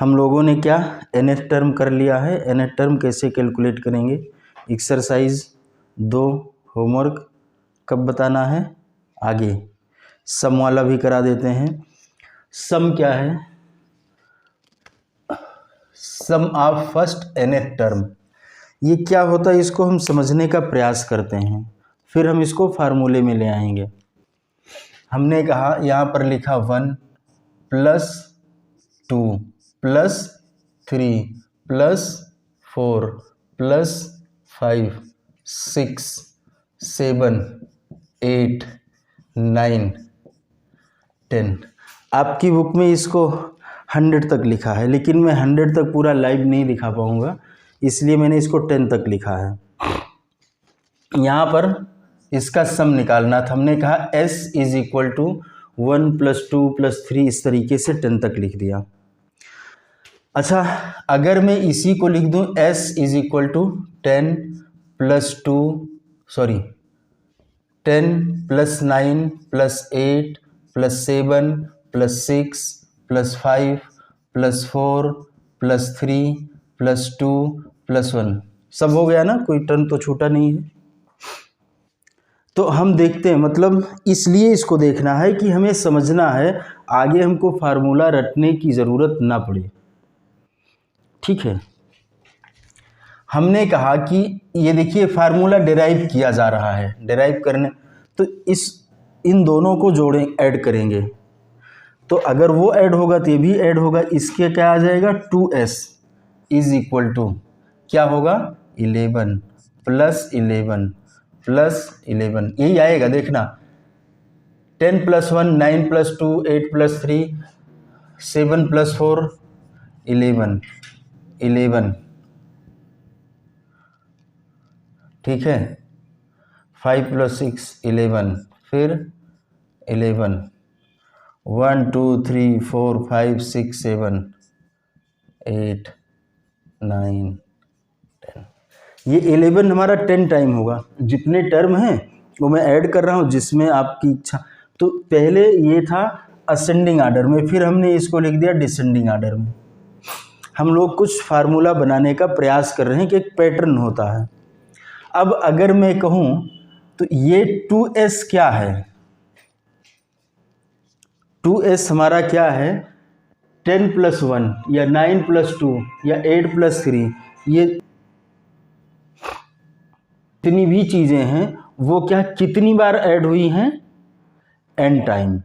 हम लोगों ने क्या nth टर्म कर लिया है। nth टर्म कैसे कैलकुलेट करेंगे, एक्सरसाइज 2 होमवर्क कब बताना है, आगे। सम वाला भी करा देते हैं। सम क्या है, सम ऑफ फर्स्ट nth टर्म। ये क्या होता है इसको हम समझने का प्रयास करते हैं, फिर हम इसको फार्मूले में ले आएंगे। हमने कहा यहाँ पर लिखा 1 + 2 + 3 + 4 + 5 6 7 8 9 10। आपकी बुक में इसको 100 तक लिखा है, लेकिन मैं 100 तक पूरा लाइव नहीं दिखा पाऊँगा, इसलिए मैंने इसको 10 तक लिखा है। यहाँ पर इसका सम निकालना था। हमने कहा s = 1 + 2 + 3, इस तरीके से 10 तक लिख दिया। अच्छा, अगर मैं इसी को लिख दूं s = 10 + 2 सॉरी 10 + 9 + 8 + 7 + 6 + 5 + 4 + 3 + 2 + 1, सब हो गया ना, कोई टर्म तो छूटा नहीं है। तो हम देखते हैं, मतलब इसलिए इसको देखना है कि हमें समझना है, आगे हमको फार्मूला रटने की ज़रूरत ना पड़े। ठीक है, हमने कहा कि ये देखिए फार्मूला डिराइव किया जा रहा है। डिराइव करने तो इन दोनों को जोड़ें, ऐड करेंगे, तो अगर वो ऐड होगा तो ये भी ऐड होगा। इसके क्या आ जाएगा, 2s = क्या होगा, 11 + 11 + 11, यही आएगा। देखना 10 + 1 9 + 2 8 + 3 7 + 4 11 11, ठीक है। 5 + 6 11, फिर 11 1 2 3 4 5 6 7 8 9 10। ये 11 हमारा 10 टाइम होगा। जितने टर्म हैं वो मैं ऐड कर रहा हूँ, जिसमें आपकी इच्छा। तो पहले ये था असेंडिंग आर्डर में, फिर हमने इसको लिख दिया डिसेंडिंग आर्डर में। हम लोग कुछ फार्मूला बनाने का प्रयास कर रहे हैं कि एक पैटर्न होता है। अब अगर मैं कहूँ तो ये 2s क्या है, 2s हमारा क्या है, 10 + 1 या 9 + 2 या 8 + 3, ये जितनी भी चीज़ें हैं वो क्या कितनी बार ऐड हुई हैं, n टाइम।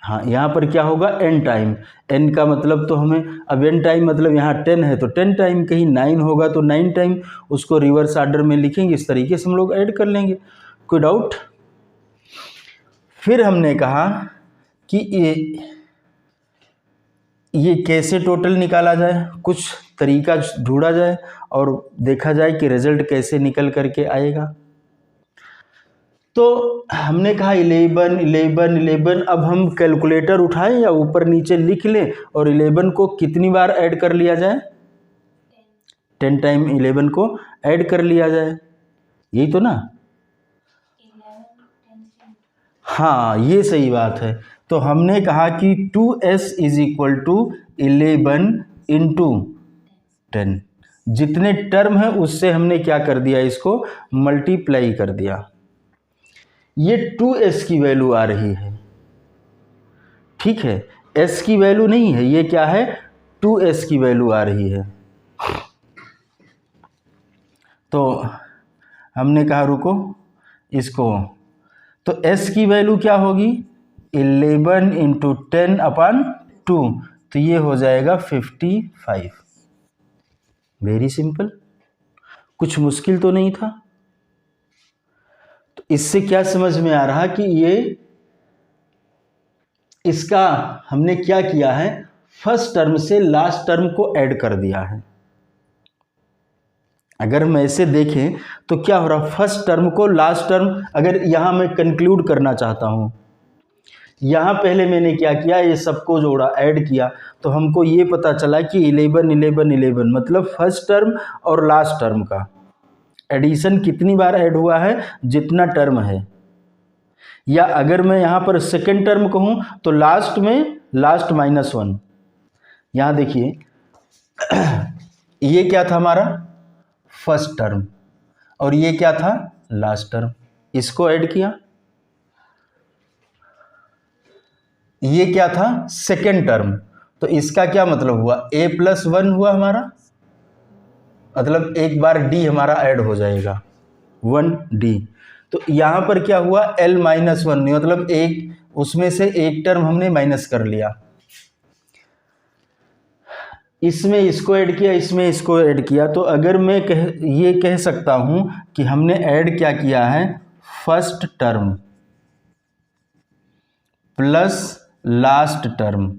हाँ, यहाँ पर क्या होगा, n टाइम। n का मतलब तो हमें, अब n टाइम मतलब यहाँ 10 है तो 10 टाइम, कहीं 9 होगा तो 9 टाइम, उसको रिवर्स ऑर्डर में लिखेंगे, इस तरीके से हम लोग ऐड कर लेंगे। कोई डाउट। फिर हमने कहा कि ये कैसे टोटल निकाला जाए, कुछ तरीका ढूंढा जाए और देखा जाए कि रिजल्ट कैसे निकल करके आएगा। तो हमने कहा 11 11 11। अब हम कैलकुलेटर उठाएं या ऊपर नीचे लिख लें और 11 को कितनी बार ऐड कर लिया जाए, 10 टाइम 11 को ऐड कर लिया जाए, यही तो ना। हाँ, ये सही बात है। तो हमने कहा कि 2s = 11 × 10। जितने टर्म है उससे हमने क्या कर दिया, इसको मल्टीप्लाई कर दिया। ये 2s की वैल्यू आ रही है, ठीक है, s की वैल्यू नहीं है, ये क्या है, 2s की वैल्यू आ रही है। तो हमने कहा रुको इसको, तो s की वैल्यू क्या होगी, 11 × 10/2, तो ये हो जाएगा 55। वेरी सिंपल, कुछ मुश्किल तो नहीं था। तो इससे क्या समझ में आ रहा कि ये इसका हमने क्या किया है, फर्स्ट टर्म से लास्ट टर्म को ऐड कर दिया है। अगर हम ऐसे देखें तो क्या हो रहा, फर्स्ट टर्म को लास्ट टर्म, अगर यहाँ मैं कंक्लूड करना चाहता हूँ, यहाँ पहले मैंने क्या किया, ये सबको जोड़ा, ऐड किया, तो हमको ये पता चला कि 11 11 11 मतलब फर्स्ट टर्म और लास्ट टर्म का एडिशन कितनी बार ऐड हुआ है, जितना टर्म है। या अगर मैं यहाँ पर सेकेंड टर्म कहूँ तो लास्ट में लास्ट -1, यहाँ देखिए ये क्या था हमारा फर्स्ट टर्म और ये क्या था लास्ट टर्म, इसको ऐड किया। ये क्या था सेकेंड टर्म, तो इसका क्या मतलब हुआ a+1 हुआ हमारा, मतलब एक बार d हमारा ऐड हो जाएगा 1d। तो यहाँ पर क्या हुआ l-1 नहीं, मतलब एक उसमें से एक टर्म हमने माइनस कर लिया। इसमें इसको ऐड किया, इसमें इसको ऐड किया, तो अगर मैं ये कह सकता हूं कि हमने ऐड क्या किया है first term plus last term,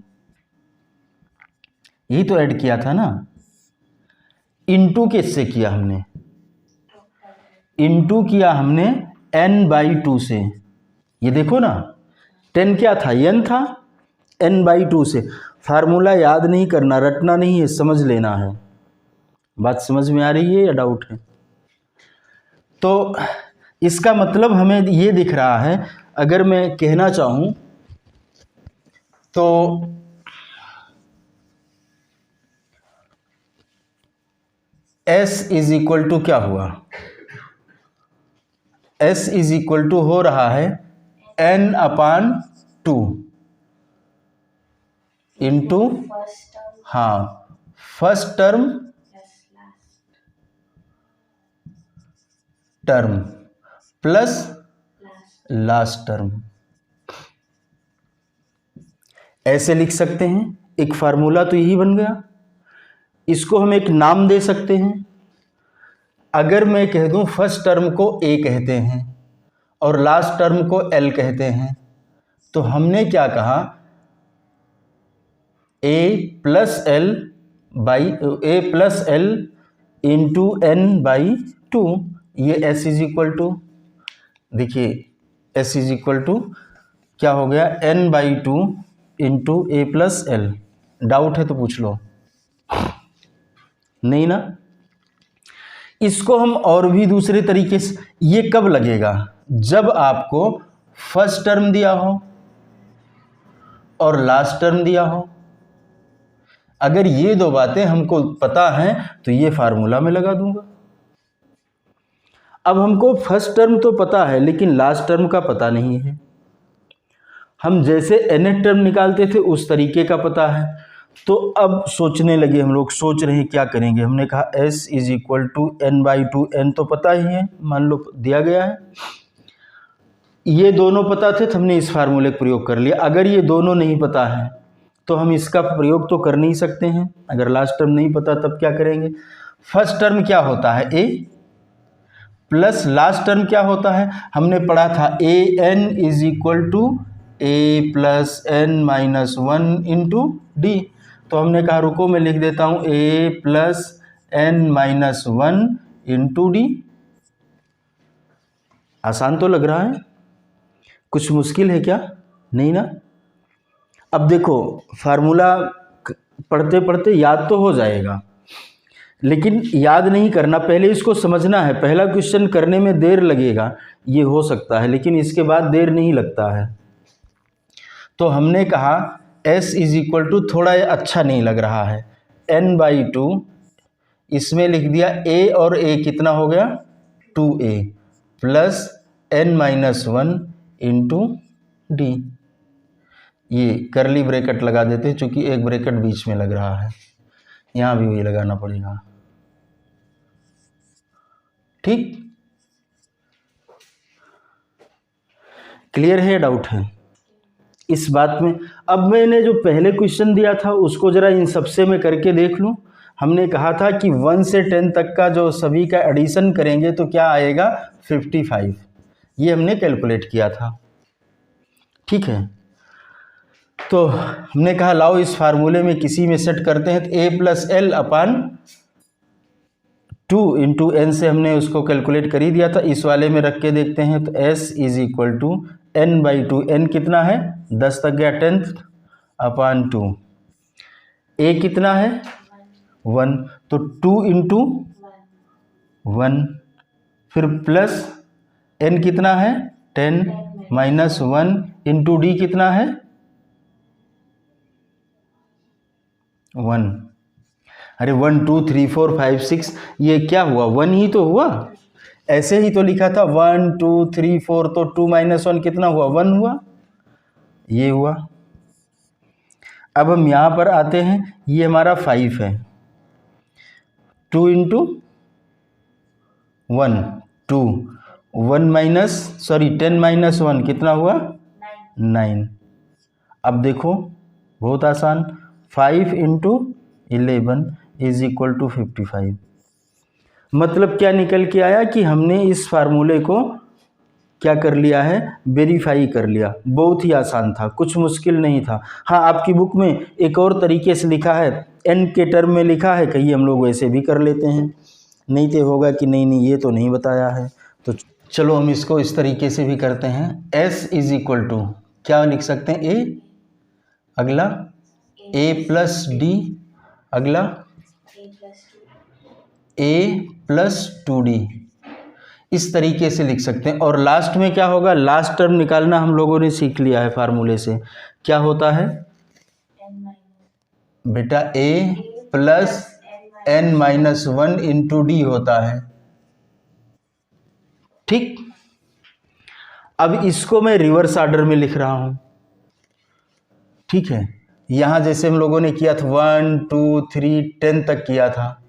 यही तो ऐड किया था ना। इनटू किससे किया हमने, इनटू किया हमने n/2 से। ये देखो ना 10 क्या था n था, n/2 से। फार्मूला याद नहीं करना, रटना नहीं है, समझ लेना है। बात समझ में आ रही है या डाउट है? तो इसका मतलब हमें ये दिख रहा है, अगर मैं कहना चाहूं तो s इज इक्वल टू क्या हुआ, s इज इक्वल टू हो रहा है n/2 इंटू, हाँ first term plus last term. ऐसे लिख सकते हैं, एक फार्मूला तो यही बन गया। इसको हम एक नाम दे सकते हैं। अगर मैं कह दूं फर्स्ट टर्म को a कहते हैं और लास्ट टर्म को l कहते हैं, तो हमने क्या कहा a+l इंटू n/2। ये s इज इक्वल टू, देखिए s इज इक्वल टू क्या हो गया n/2 इंटू a+l। डाउट है तो पूछ लो, नहीं ना। इसको हम और भी दूसरे तरीके से, ये कब लगेगा जब आपको फर्स्ट टर्म दिया हो और लास्ट टर्म दिया हो। अगर ये दो बातें हमको पता हैं तो ये फार्मूला में लगा दूंगा। अब हमको फर्स्ट टर्म तो पता है लेकिन लास्ट टर्म का पता नहीं है। हम जैसे nth टर्म निकालते थे उस तरीके का पता है। तो अब सोचने लगे हम लोग, सोच रहे हैं क्या करेंगे। हमने कहा s is equal to n/2, n तो पता ही है, मान लो दिया गया है। ये दोनों पता थे तो हमने इस फार्मूले का प्रयोग कर लिया। अगर ये दोनों नहीं पता है तो हम इसका प्रयोग तो कर नहीं सकते हैं। अगर लास्ट टर्म नहीं पता तब क्या करेंगे। फर्स्ट टर्म क्या होता है a, प्लस लास्ट टर्म क्या होता है, हमने पढ़ा था an is equal to a+n-1 into d. तो हमने कहा रुको मैं लिख देता हूँ a+n-1 इंटू डी। आसान तो लग रहा है, कुछ मुश्किल है क्या, नहीं ना। अब देखो फार्मूला पढ़ते पढ़ते याद तो हो जाएगा, लेकिन याद नहीं करना, पहले इसको समझना है। पहला क्वेश्चन करने में देर लगेगा, ये हो सकता है, लेकिन इसके बाद देर नहीं लगता है। तो हमने कहा s इज इक्वल टू, थोड़ा ये अच्छा नहीं लग रहा है, n/2, इसमें लिख दिया a, और a कितना हो गया 2a, plus n-1 into d. ये करली ब्रैकेट लगा देते हैं चूंकि एक ब्रैकेट बीच में लग रहा है, यहाँ भी वही लगाना पड़ेगा। ठीक, क्लियर है, डाउट है इस बात में। अब मैंने जो पहले क्वेश्चन दिया था उसको जरा इन सबसे में करके देख लूँ। हमने कहा था कि 1 से 10 तक का जो सभी का एडिशन करेंगे तो क्या आएगा 55। ये हमने कैलकुलेट किया था, ठीक है। तो हमने कहा लाओ इस फार्मूले में किसी में सेट करते हैं। तो a+l/2 इंटू n से हमने उसको कैलकुलेट कर ही दिया था, इस वाले में रख के देखते हैं। तो s is equal to n/2, n कितना है 10 तक गया 10/2, a कितना है 1, तो 2 इंटू 1, फिर प्लस n कितना है 10-1 इंटू डी कितना है 1। अरे 1 2 3 4 5 6 ये क्या हुआ, 1 ही तो हुआ, ऐसे ही तो लिखा था 1 2 3 4, तो 2 - 1 कितना हुआ, 1 हुआ, ये हुआ। अब हम यहाँ पर आते हैं, ये हमारा 5 है, 2 × 1 2, 10 - 1 कितना हुआ, 9। अब देखो बहुत आसान, 5 × 11 = 55। मतलब क्या निकल के आया कि हमने इस फार्मूले को क्या कर लिया है, वेरीफाई कर लिया। बहुत ही आसान था, कुछ मुश्किल नहीं था। हाँ, आपकी बुक में एक और तरीके से लिखा है, n के टर्म में लिखा है, कहीं हम लोग वैसे भी कर लेते हैं, नहीं तो होगा कि नहीं ये तो नहीं बताया है। तो चलो हम इसको इस तरीके से भी करते हैं। s = क्या लिख सकते हैं, a, अगला a + d, अगला a + 2d, इस तरीके से लिख सकते हैं। और लास्ट में क्या होगा, लास्ट टर्म निकालना हम लोगों ने सीख लिया है फार्मूले से। क्या होता है बेटा, a + n - 1 × d होता है। ठीक, अब इसको मैं रिवर्स ऑर्डर में लिख रहा हूं। ठीक है, यहां जैसे हम लोगों ने किया था 1 2 3 10 तक किया था,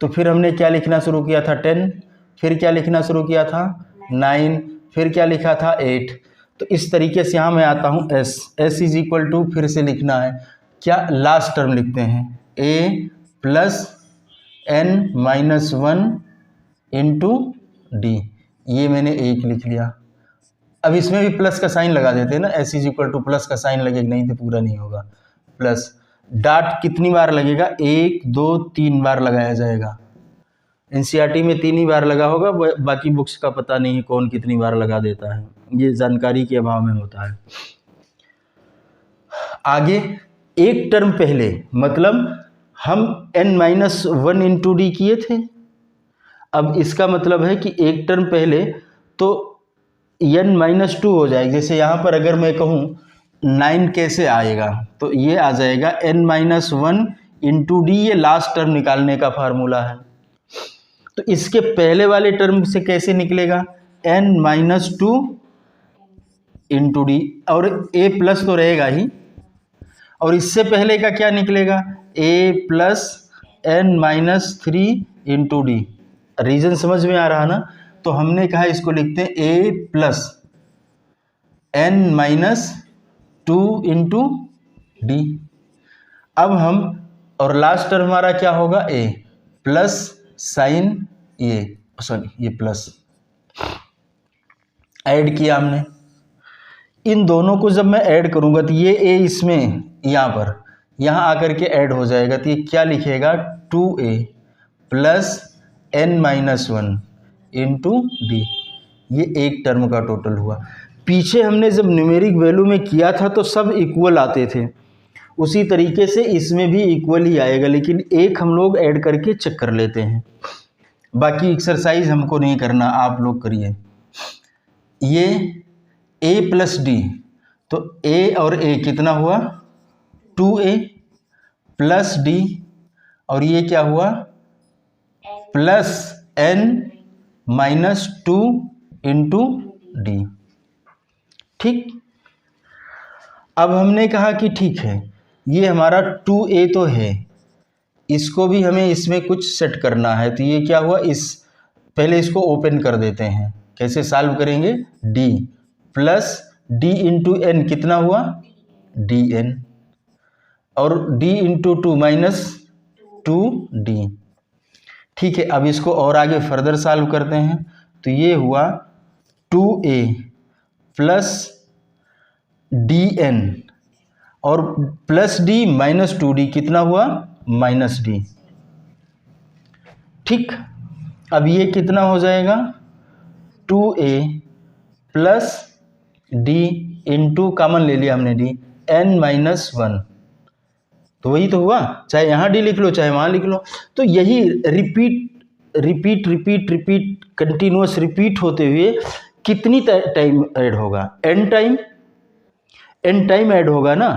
तो फिर हमने क्या लिखना शुरू किया था, 10, फिर क्या लिखना शुरू किया था, 9, फिर क्या लिखा था, 8। तो इस तरीके से यहाँ मैं आता हूँ s = फिर से लिखना है क्या, लास्ट टर्म लिखते हैं, a + n - 1 × d, ये मैंने 1 लिख लिया। अब इसमें भी प्लस का साइन लगा देते हैं ना, s = प्लस का साइन लगेगा, नहीं तो पूरा नहीं होगा। प्लस डॉट कितनी बार लगेगा, 1 2 3 बार लगाया जाएगा। एनसीईआरटी में 3 ही बार लगा होगा, बाकी बुक्स का पता नहीं कौन कितनी बार लगा देता है, ये जानकारी के अभाव में होता है। आगे एक टर्म पहले, मतलब हम n - 1 × d किए थे, अब इसका मतलब है कि एक टर्म पहले तो n - 2 हो जाएगा। जैसे यहाँ पर अगर मैं कहूँ 9 कैसे आएगा, तो ये आ जाएगा n - 1 × d, ये लास्ट टर्म निकालने का फार्मूला है। तो इसके पहले वाले टर्म से कैसे निकलेगा, n - 2 × d, और a प्लस तो रहेगा ही, और इससे पहले का क्या निकलेगा, a + n - 3 × d। रीजन समझ में आ रहा ना, तो हमने कहा इसको लिखते हैं a + n - 2 × d। अब हम, और लास्ट टर्म हमारा क्या होगा, a प्लस साइन ये प्लस ऐड किया हमने। इन दोनों को जब मैं ऐड करूंगा तो ये a इसमें यहाँ आकर के ऐड हो जाएगा, तो ये क्या लिखेगा, 2a + n - 1 × d, ये एक टर्म का टोटल हुआ। पीछे हमने जब न्यूमेरिक वैल्यू में किया था तो सब इक्वल आते थे, उसी तरीके से इसमें भी इक्वल ही आएगा, लेकिन एक हम लोग ऐड करके चेक कर लेते हैं। बाकी एक्सरसाइज हमको नहीं करना, आप लोग करिए। ये a + d, तो a और a कितना हुआ, 2a + d, और ये क्या हुआ, +n - 2 × d। ठीक, अब हमने कहा कि ठीक है, ये हमारा 2a तो है, इसको भी हमें इसमें कुछ सेट करना है। तो ये क्या हुआ, पहले इसको ओपन कर देते हैं। कैसे सॉल्व करेंगे, d + d × n कितना हुआ, dn, और d × 2 - 2d। ठीक है, अब इसको और आगे फर्दर सॉल्व करते हैं। तो ये हुआ 2a + dn और +d - 2d कितना हुआ, -d। ठीक, अब ये कितना हो जाएगा, 2a + d × कॉमन ले लिया हमने d, n - 1, तो वही तो हुआ, चाहे यहाँ d लिख लो चाहे वहाँ लिख लो। तो यही रिपीट कंटिन्यूअस रिपीट होते हुए कितनी टाइम ऐड होगा, n टाइम ऐड होगा ना।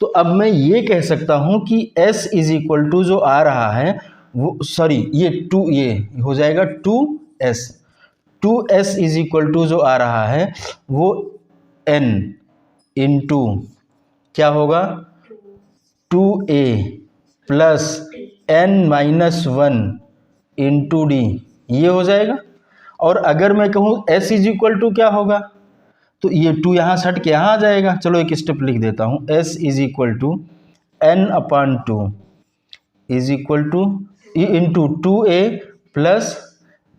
तो अब मैं ये कह सकता हूँ कि s इज इक्वल टू जो आ रहा है वो, सॉरी ये हो जाएगा 2s। 2s is equal to जो आ रहा है वो n इंटू क्या होगा 2a plus n-1 into d, ये हो जाएगा। और अगर मैं कहूँ s इज इक्वल टू क्या होगा, तो ये 2 यहाँ से हट के यहाँ आ जाएगा। चलो एक स्टेप लिख देता हूँ, s is equal to n/2 is equal to into 2a plus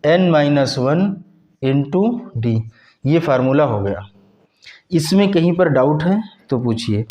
n-1 into d. ये फार्मूला हो गया। इसमें कहीं पर डाउट है तो पूछिए।